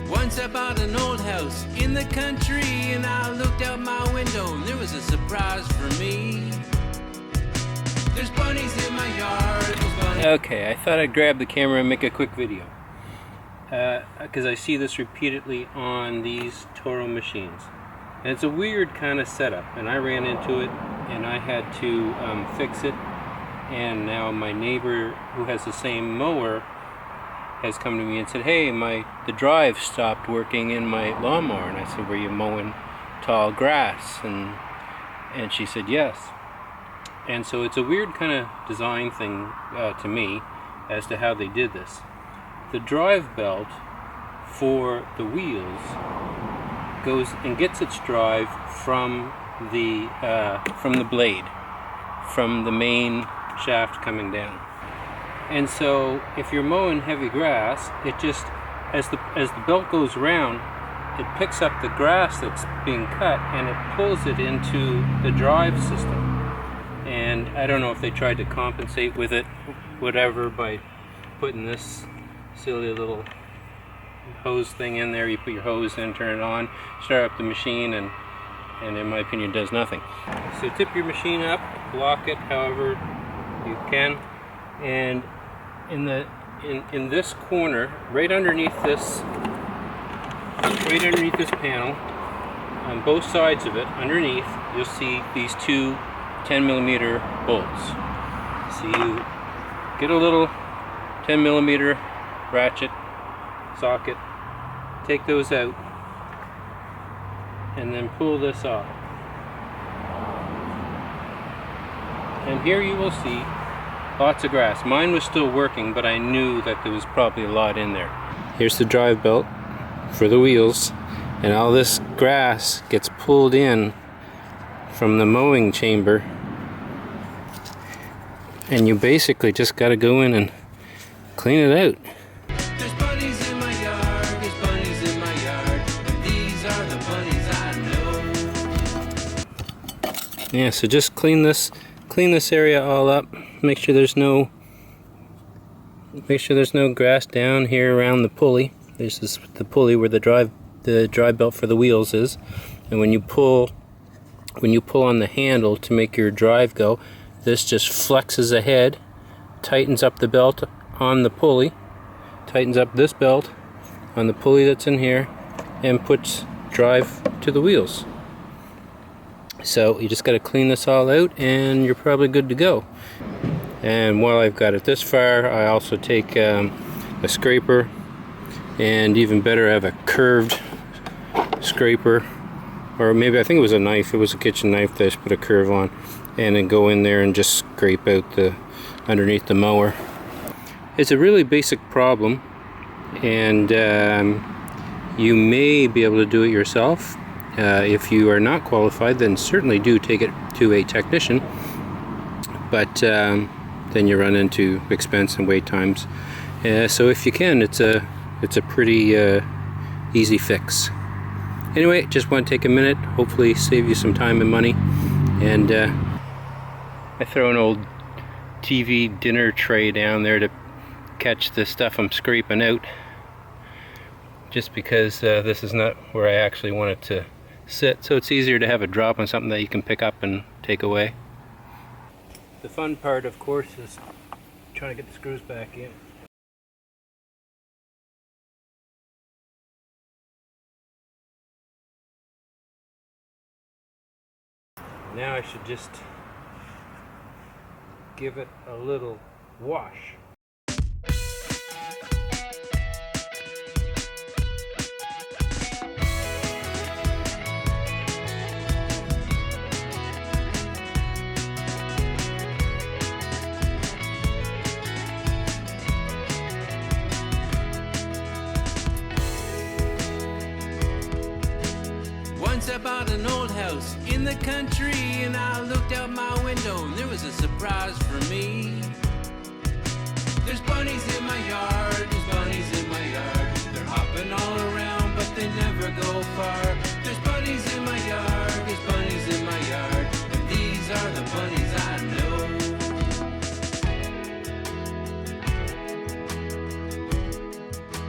Once I bought an old house in the country, and I looked out my window and there was a surprise for me. There's bunnies in my yard. Okay, I thought I'd grab the camera and make a quick video. Because I see this repeatedly on these Toro machines. And it's a weird kind of setup, and I ran into it and I had to fix it. And now my neighbor who has the same mower has come to me and said, hey, the drive stopped working in my lawnmower. And I said, were you mowing tall grass? And she said yes. And so it's a weird kind of design thing to me as to how they did this. The drive belt for the wheels goes and gets its drive from the blade, from the main shaft coming down. And so if you're mowing heavy grass, it just, as the belt goes around, it picks up the grass that's being cut and it pulls it into the drive system. And I don't know if they tried to compensate with it, whatever, by putting this silly little hose thing in there. You put your hose in, turn it on, start up the machine, and in my opinion does nothing. So tip your machine up, block it however you can, and in this corner, right underneath this panel, on both sides of it, underneath, you'll see these two 10mm bolts. So you get a little 10mm ratchet socket, take those out, and then pull this off. And here you will see lots of grass. Mine was still working, but I knew that there was probably a lot in there. Here's the drive belt for the wheels, and all this grass gets pulled in from the mowing chamber, and you basically just got to go in and clean it out. There's bunnies in my yard, there's bunnies in my yard, and these are the bunnies I know. Yeah, so just clean this area all up. Make sure there's no grass down here around the pulley. There's the pulley where the drive belt for the wheels is, and when you pull on the handle to make your drive go, this just flexes ahead, tightens up the belt on the pulley, tightens up this belt on the pulley that's in here, and puts drive to the wheels. So you just got to clean this all out and you're probably good to go. And while I've got it this far, I also take a scraper, and even better, I have a curved scraper, or maybe I think it was a knife, it was a kitchen knife that I just put a curve on, and then go in there and just scrape out the underneath the mower. It's a really basic problem, and you may be able to do it yourself. If you are not qualified, then certainly do take it to a technician, but then you run into expense and wait times. So if you can, it's a pretty easy fix. Anyway, just want to take a minute, hopefully save you some time and money. And I throw an old TV dinner tray down there to catch the stuff I'm scraping out, just because this is not where I actually want it to sit, so it's easier to have a drop on something that you can pick up and take away. The fun part, of course, is trying to get the screws back in. Now I should just give it a little wash. Once I bought an old house in the country, and I looked out my window and there was a surprise for me. There's bunnies in my yard, there's bunnies in my yard. They're hopping all around, but they never go far.